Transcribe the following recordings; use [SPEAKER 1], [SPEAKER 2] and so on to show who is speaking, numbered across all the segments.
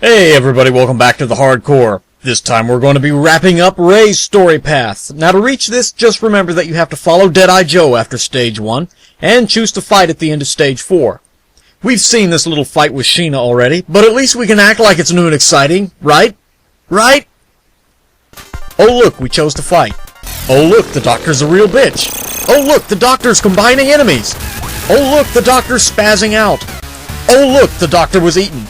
[SPEAKER 1] Hey everybody, welcome back to the Hardcore. This time we're going to be wrapping up Ray's story path. Now to reach this, just remember that you have to follow Deadeye Joe after Stage 1, and choose to fight at the end of Stage 4. We've seen this little fight with Sheena already, but at least we can act like it's new and exciting, right? Right? Oh look, we chose to fight. Oh look, the doctor's a real bitch. Oh look, the doctor's combining enemies. Oh look, the doctor's spazzing out. Oh look, the doctor was eaten.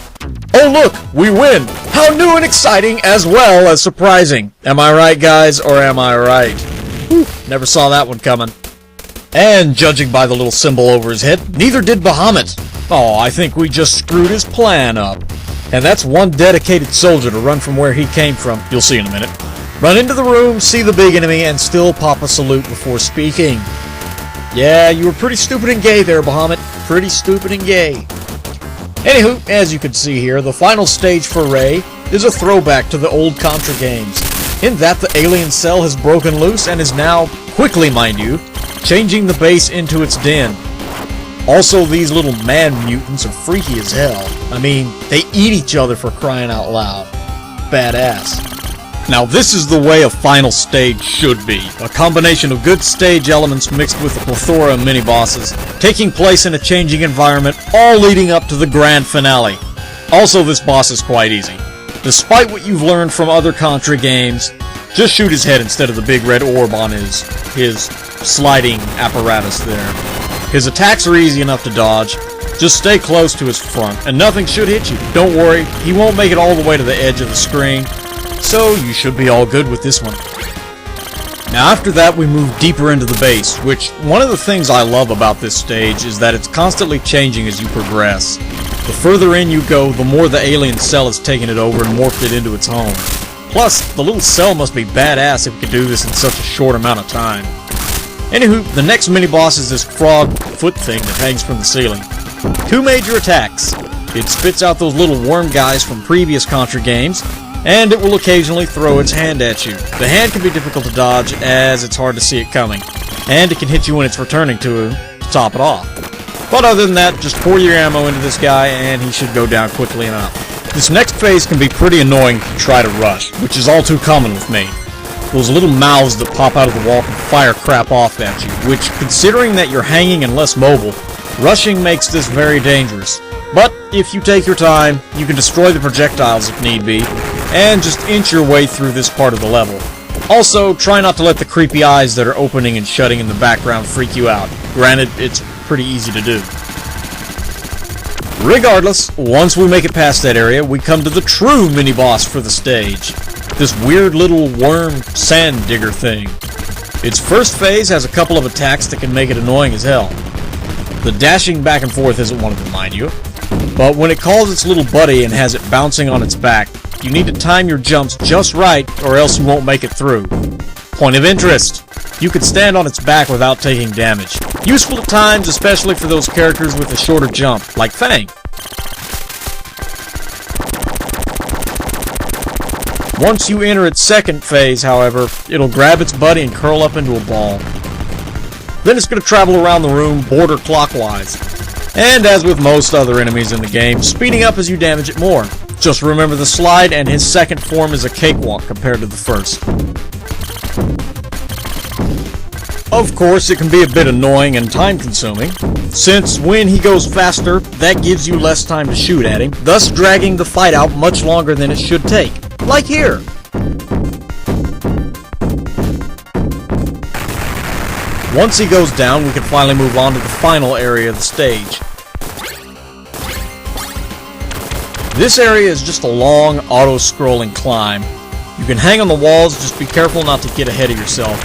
[SPEAKER 1] Oh look, we win! How new and exciting as well as surprising. Am I right, guys, or am I right? Whew, never saw that one coming. And judging by the little symbol over his head, neither did Bahamut. Oh, I think we just screwed his plan up. And that's one dedicated soldier to run from where he came from. You'll see in a minute. Run into the room, see the big enemy, and still pop a salute before speaking. Yeah, you were pretty stupid and gay there, Bahamut. Pretty stupid and gay. Anywho, as you can see here, the final stage for Ray is a throwback to the old Contra games, in that the alien cell has broken loose and is now, quickly mind you, changing the base into its den. Also, these little man mutants are freaky as hell. I mean, they eat each other for crying out loud. Badass. Now this is the way a final stage should be. A combination of good stage elements mixed with a plethora of mini-bosses, taking place in a changing environment, all leading up to the grand finale. Also, this boss is quite easy. Despite what you've learned from other Contra games, just shoot his head instead of the big red orb on his sliding apparatus there. His attacks are easy enough to dodge. Just stay close to his front, and nothing should hit you. Don't worry, he won't make it all the way to the edge of the screen. So you should be all good with this one. Now after that we move deeper into the base, which one of the things I love about this stage is that it's constantly changing as you progress. The further in you go, the more the alien cell has taken it over and morphed it into its home. Plus, the little cell must be badass if it can do this in such a short amount of time. Anywho, the next mini-boss is this frog foot thing that hangs from the ceiling. Two major attacks. It spits out those little worm guys from previous Contra games, and it will occasionally throw its hand at you. The hand can be difficult to dodge, as it's hard to see it coming, and it can hit you when it's returning to top it off. But other than that, just pour your ammo into this guy, and he should go down quickly enough. This next phase can be pretty annoying to try to rush, which is all too common with me. Those little mouths that pop out of the wall can fire crap off at you, which, considering that you're hanging and less mobile, rushing makes this very dangerous. But if you take your time, you can destroy the projectiles if need be, and just inch your way through this part of the level. Also, try not to let the creepy eyes that are opening and shutting in the background freak you out. Granted, it's pretty easy to do. Regardless, once we make it past that area, we come to the true mini-boss for the stage. This weird little worm sand digger thing. Its first phase has a couple of attacks that can make it annoying as hell. The dashing back and forth isn't one of them, mind you. But when it calls its little buddy and has it bouncing on its back, you need to time your jumps just right or else you won't make it through. Point of interest. You can stand on its back without taking damage. Useful at times, especially for those characters with a shorter jump, like Fang. Once you enter its second phase, however, it'll grab its buddy and curl up into a ball. Then it's going to travel around the room border clockwise. And as with most other enemies in the game, speeding up as you damage it more. Just remember the slide, and his second form is a cakewalk compared to the first. Of course, it can be a bit annoying and time-consuming, since when he goes faster, that gives you less time to shoot at him, thus dragging the fight out much longer than it should take. Like here! Once he goes down, we can finally move on to the final area of the stage. This area is just a long, auto-scrolling climb. You can hang on the walls, just be careful not to get ahead of yourself,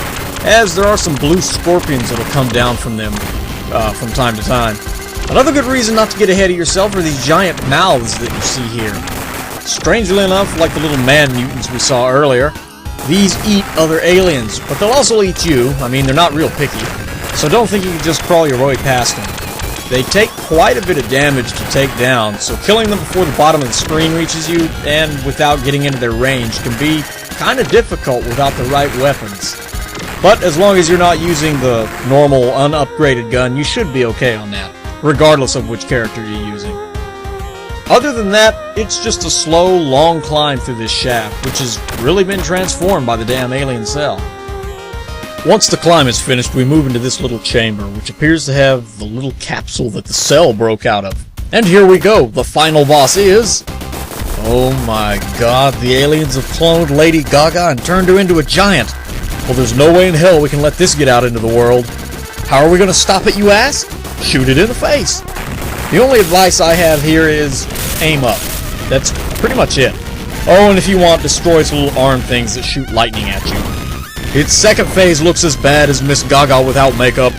[SPEAKER 1] as there are some blue scorpions that'll come down from them from time to time. Another good reason not to get ahead of yourself are these giant mouths that you see here. Strangely enough, like the little man mutants we saw earlier, these eat other aliens, but they'll also eat you. I mean, they're not real picky, so don't think you can just crawl your way past them. They take quite a bit of damage to take down, so killing them before the bottom of the screen reaches you, and without getting into their range, can be kinda difficult without the right weapons. But as long as you're not using the normal, unupgraded gun, you should be okay on that, regardless of which character you're using. Other than that, it's just a slow, long climb through this shaft, which has really been transformed by the damn alien cell. Once the climb is finished, we move into this little chamber, which appears to have the little capsule that the cell broke out of. And here we go, the final boss is... oh my god, the aliens have cloned Lady Gaga and turned her into a giant. Well, there's no way in hell we can let this get out into the world. How are we going to stop it, you ask? Shoot it in the face. The only advice I have here is aim up. That's pretty much it. Oh, and if you want, destroy its little arm things that shoot lightning at you. Its second phase looks as bad as Miss Gaga without makeup,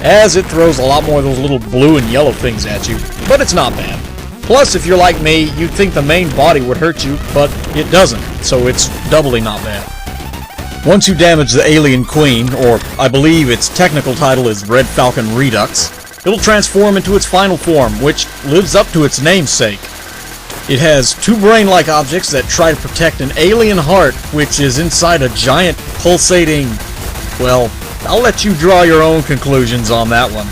[SPEAKER 1] as it throws a lot more of those little blue and yellow things at you, but it's not bad. Plus, if you're like me, you'd think the main body would hurt you, but it doesn't, so it's doubly not bad. Once you damage the alien queen, or I believe its technical title is Red Falcon Redux, it'll transform into its final form, which lives up to its namesake. It has two brain-like objects that try to protect an alien heart, which is inside a giant, pulsating... well, I'll let you draw your own conclusions on that one.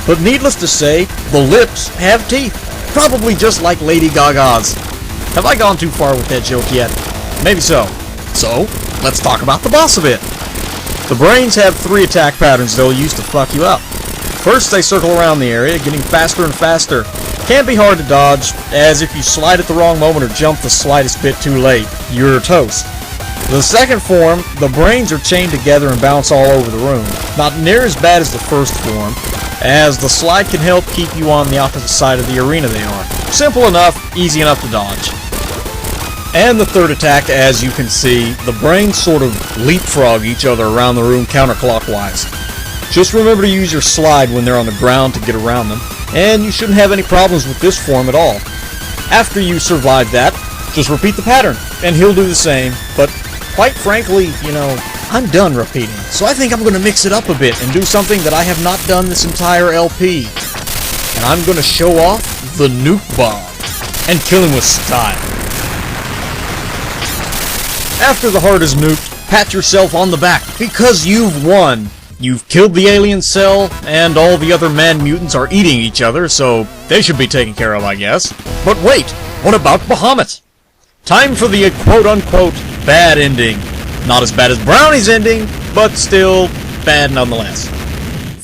[SPEAKER 1] But needless to say, the lips have teeth, probably just like Lady Gaga's. Have I gone too far with that joke yet? Maybe so. So, let's talk about the boss a bit. The brains have 3 attack patterns they'll use to fuck you up. First, they circle around the area, getting faster and faster. Can be hard to dodge, as if you slide at the wrong moment or jump the slightest bit too late, you're toast. The second form, the brains are chained together and bounce all over the room. Not near as bad as the first form, as the slide can help keep you on the opposite side of the arena they are. Simple enough, easy enough to dodge. And the third attack, as you can see, the brains sort of leapfrog each other around the room counterclockwise. Just remember to use your slide when they're on the ground to get around them, and you shouldn't have any problems with this form at all. After you survive that, just repeat the pattern, and he'll do the same, but quite frankly, you know, I'm done repeating, so I think I'm going to mix it up a bit and do something that I have not done this entire LP. And I'm going to show off the nuke bomb, and kill him with style. After the heart is nuked, pat yourself on the back, because you've won! You've killed the alien cell, and all the other man mutants are eating each other, so they should be taken care of, I guess. But wait, what about Bahamut? Time for the quote-unquote bad ending. Not as bad as Brownie's ending, but still bad nonetheless.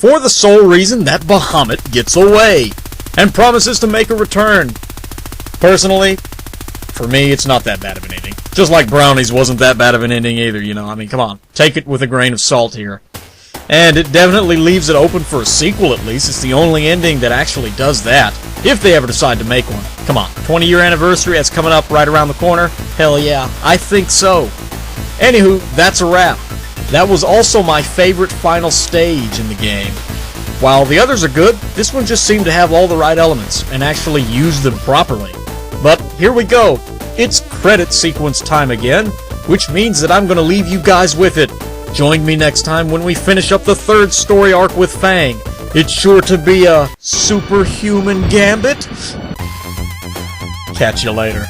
[SPEAKER 1] For the sole reason that Bahamut gets away, and promises to make a return. Personally, for me, it's not that bad of an ending. Just like Brownie's wasn't that bad of an ending either, you know, I mean, come on. Take it with a grain of salt here. And it definitely leaves it open for a sequel at least. It's the only ending that actually does that, if they ever decide to make one. Come on, 20-year anniversary, that's coming up right around the corner? Hell yeah, I think so. Anywho, that's a wrap. That was also my favorite final stage in the game. While the others are good, this one just seemed to have all the right elements, and actually use them properly. But here we go. It's credit sequence time again, which means that I'm going to leave you guys with it. Join me next time when we finish up the 3rd story arc with Fang. It's sure to be a superhuman gambit. Catch you later.